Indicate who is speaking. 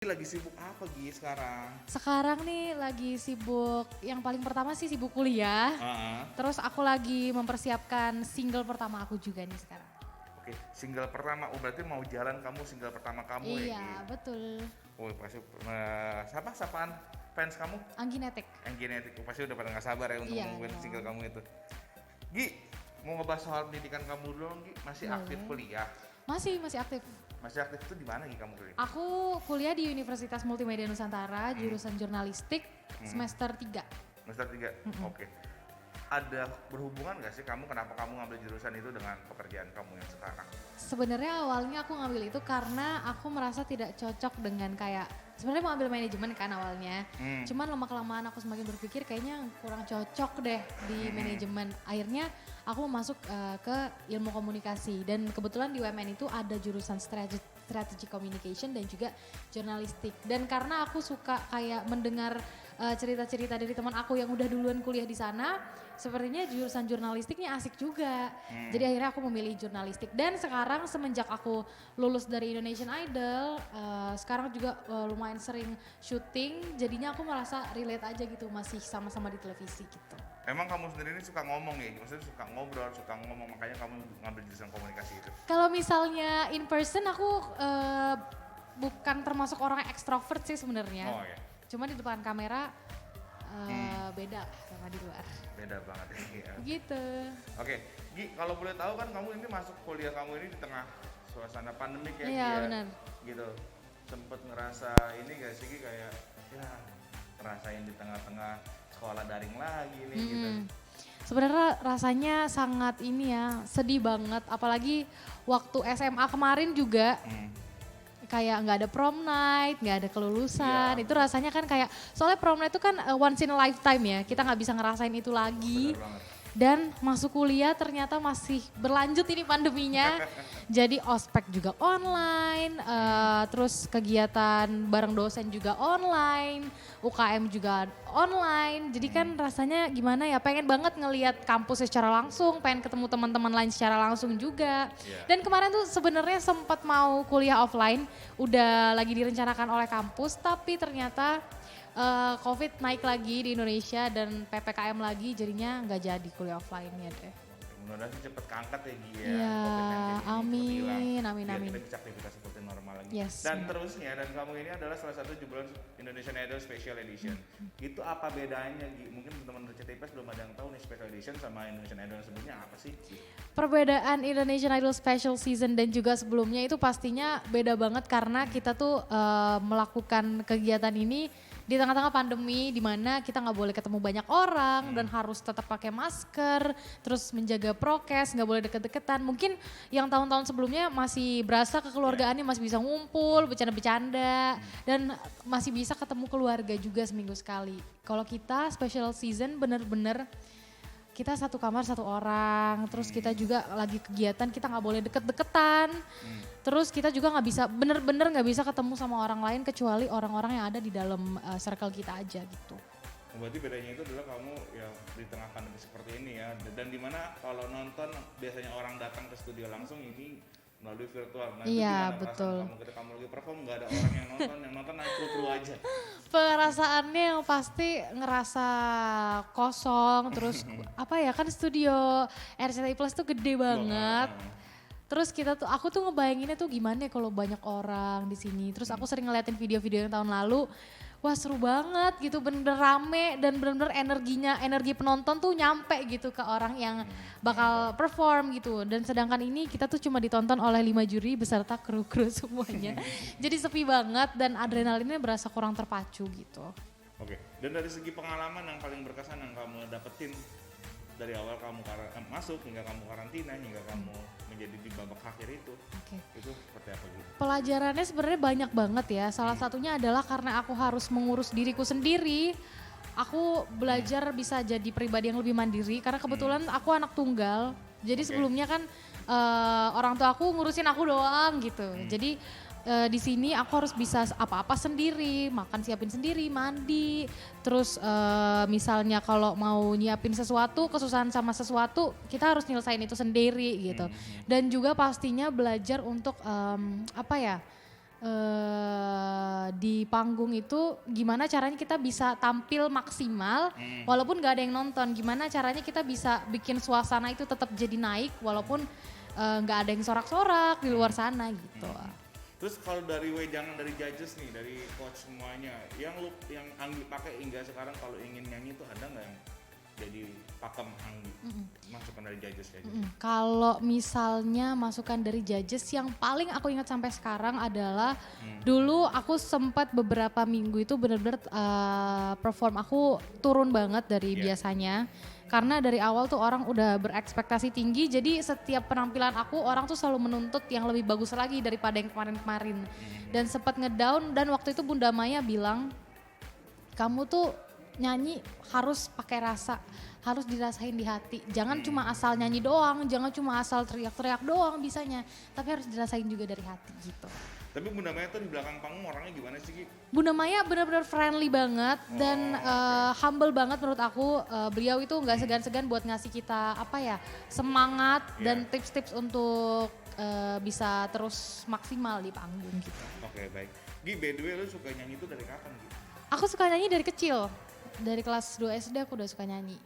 Speaker 1: Lagi sibuk apa Gi sekarang?
Speaker 2: Sekarang nih lagi sibuk, yang paling pertama sih sibuk kuliah.
Speaker 1: Heeh.
Speaker 2: Terus aku lagi mempersiapkan single pertama aku juga nih sekarang.
Speaker 1: Oke, single pertama. Oh berarti mau jalan kamu single pertama kamu ya
Speaker 2: Iya,
Speaker 1: Gi?
Speaker 2: betul.
Speaker 1: Oh pasti sapaan fans kamu?
Speaker 2: Angginetik.
Speaker 1: Yang genetik pasti udah pada nggak sabar ya untuk
Speaker 2: Iya
Speaker 1: nungguin
Speaker 2: dong.
Speaker 1: single kamu itu. Gi, mau ngebahas soal pendidikan kamu dulu Gi? Masih aktif
Speaker 2: Boleh.
Speaker 1: kuliah?
Speaker 2: Masih aktif.
Speaker 1: Masih aktif itu di mana Gi kamu kuliah?
Speaker 2: Aku kuliah di Universitas Multimedia Nusantara, jurusan jurnalistik, semester 3.
Speaker 1: Semester 3? Oke. Ada berhubungan nggak sih kenapa kamu ngambil jurusan itu dengan pekerjaan kamu yang sekarang?
Speaker 2: Sebenarnya awalnya aku ngambil itu karena aku merasa tidak cocok dengan kayak sebenarnya mau ambil manajemen kan awalnya. Cuman lama-kelamaan aku semakin berpikir kayaknya kurang cocok deh di manajemen. Akhirnya aku masuk ke ilmu komunikasi dan kebetulan di UMN itu ada jurusan strategic communication dan juga jurnalistik. Dan karena aku suka kayak mendengar cerita-cerita dari teman aku yang udah duluan kuliah di sana, sepertinya jurusan jurnalistiknya asik juga. Jadi akhirnya aku memilih jurnalistik dan sekarang semenjak aku lulus dari Indonesian Idol, sekarang juga lumayan sering syuting, jadinya aku merasa relate aja gitu, masih sama-sama di televisi gitu.
Speaker 1: Emang kamu sendiri ini suka ngomong ya? Maksudnya suka ngobrol, suka ngomong, makanya kamu ngambil jurusan komunikasi itu?
Speaker 2: Kalau misalnya in person aku bukan termasuk orang ekstrovert sih sebenarnya.
Speaker 1: Oh ya,
Speaker 2: Cuma di depan kamera beda lah sama di luar.
Speaker 1: beda banget ya.
Speaker 2: Gitu.
Speaker 1: Oke, Gi, kalau boleh tahu kan kamu ini masuk kuliah kamu ini di tengah suasana pandemik ya, Gi,
Speaker 2: Iya,
Speaker 1: ya?
Speaker 2: benar.
Speaker 1: Gitu. Sempet ngerasa ini gak sih Gi, kayak ya ngerasain di tengah-tengah sekolah daring lagi nih gitu.
Speaker 2: Sebenarnya rasanya sangat ini ya, sedih banget. Apalagi waktu SMA kemarin juga kayak nggak ada prom night, nggak ada kelulusan.
Speaker 1: Iya.
Speaker 2: Itu rasanya kan kayak, soalnya prom night itu kan once in a lifetime ya. Kita nggak bisa ngerasain itu lagi.
Speaker 1: Bener banget.
Speaker 2: Dan masuk kuliah ternyata masih berlanjut ini pandeminya. Jadi ospek juga online, terus kegiatan bareng dosen juga online, UKM juga online. Jadi kan rasanya gimana ya, pengen banget ngelihat kampusnya secara langsung, pengen ketemu teman-teman lain secara langsung juga.
Speaker 1: Iya.
Speaker 2: Dan kemarin tuh sebenarnya sempat mau kuliah offline, udah lagi direncanakan oleh kampus, tapi ternyata COVID naik lagi di Indonesia dan PPKM lagi, jadinya nggak jadi kuliah offline-nya deh.
Speaker 1: Mudah-mudahan sih cepet keangkat ya Gi ya.
Speaker 2: Iya,
Speaker 1: COVID-19 ini cepet
Speaker 2: amin,
Speaker 1: hilang,
Speaker 2: amin,
Speaker 1: biar
Speaker 2: amin.
Speaker 1: kita bisa aktivitas seperti normal lagi.
Speaker 2: Yes,
Speaker 1: Dan
Speaker 2: benar.
Speaker 1: terusnya, dan kamu ini adalah salah satu jebolan Indonesian Idol Special Edition. Itu apa bedanya Gi? Mungkin teman-teman RCTI belum ada yang tahu nih Special Edition sama Indonesian Idol sebelumnya apa sih?
Speaker 2: Perbedaan Indonesian Idol Special Season dan juga sebelumnya itu pastinya beda banget karena kita tuh melakukan kegiatan ini di tengah-tengah pandemi di mana kita nggak boleh ketemu banyak orang dan harus tetap pakai masker, terus menjaga prokes, nggak boleh deket-deketan. Mungkin yang tahun-tahun sebelumnya masih berasa kekeluargaannya masih bisa ngumpul, bercanda-bercanda dan masih bisa ketemu keluarga juga seminggu sekali. Kalau kita special season bener-bener kita satu kamar satu orang, terus kita juga lagi kegiatan kita nggak boleh deket-deketan, terus kita juga nggak bisa bener-bener nggak bisa ketemu sama orang lain kecuali orang-orang yang ada di dalam circle kita aja gitu.
Speaker 1: Berarti bedanya itu adalah kamu ya di tengah pandemi seperti ini ya, dan dimana kalau nonton biasanya orang datang ke studio langsung, ini melalui virtual. Nah itu
Speaker 2: Iya,
Speaker 1: gimana
Speaker 2: betul.
Speaker 1: perasaan kamu ketika kamu lagi perform nggak ada orang yang nonton naik kru aja.
Speaker 2: Perasaannya yang pasti ngerasa kosong, terus apa ya kan studio RCTI Plus tuh gede banget. Terus aku tuh ngebayanginnya tuh gimana ya kalau banyak orang di sini. Terus aku sering ngeliatin video-video yang tahun lalu, wah seru banget gitu, bener-bener rame dan bener-bener energi penonton tuh nyampe gitu ke orang yang bakal perform gitu. Dan sedangkan ini kita tuh cuma ditonton oleh 5 juri beserta kru-kru semuanya. Jadi sepi banget dan adrenalinnya berasa kurang terpacu gitu.
Speaker 1: Oke, dan dari segi pengalaman yang paling berkesan yang kamu dapetin dari awal kamu masuk hingga kamu karantina hingga kamu menjadi di babak akhir itu seperti apa gitu?
Speaker 2: Pelajarannya sebenarnya banyak banget ya. Salah satunya adalah karena aku harus mengurus diriku sendiri. Aku belajar bisa jadi pribadi yang lebih mandiri karena kebetulan aku anak tunggal. Jadi sebelumnya kan orang tua aku ngurusin aku doang gitu. Jadi di sini aku harus bisa apa-apa sendiri, makan siapin sendiri, mandi. Terus misalnya kalau mau nyiapin sesuatu, kesusahan sama sesuatu, kita harus nyelesain itu sendiri gitu. Dan juga pastinya belajar untuk apa ya? di panggung itu gimana caranya kita bisa tampil maksimal walaupun gak ada yang nonton. Gimana caranya kita bisa bikin suasana itu tetap jadi naik walaupun gak ada yang sorak-sorak di luar sana gitu.
Speaker 1: Terus kalau dari wejangan dari judges nih, dari coach semuanya, yang Anggi pakai hingga sekarang kalau ingin nyanyi itu ada nggak yang jadi pakem Anggi? Masukan dari judges ya?
Speaker 2: Kalau misalnya masukan dari judges yang paling aku ingat sampai sekarang adalah dulu aku sempat beberapa minggu itu benar-benar perform aku turun banget dari biasanya. Karena dari awal tuh orang udah berekspektasi tinggi, jadi setiap penampilan aku orang tuh selalu menuntut yang lebih bagus lagi daripada yang kemarin-kemarin. Dan sempat ngedown dan waktu itu Bunda Maya bilang, kamu tuh nyanyi harus pakai rasa, harus dirasain di hati. Jangan cuma asal nyanyi doang, jangan cuma asal teriak-teriak doang bisanya, tapi harus dirasain juga dari hati gitu.
Speaker 1: Tapi Bunda Maya tuh di belakang panggung orangnya gimana sih Ki?
Speaker 2: Bunda Maya benar-benar friendly banget dan humble banget menurut aku. Beliau itu nggak segan-segan buat ngasih kita semangat dan tips-tips untuk bisa terus maksimal di panggung gitu.
Speaker 1: Oke, baik. Gi, by the way lu suka nyanyi itu dari kapan Gi?
Speaker 2: Aku suka nyanyi dari kecil, dari kelas 2 SD aku udah suka nyanyi.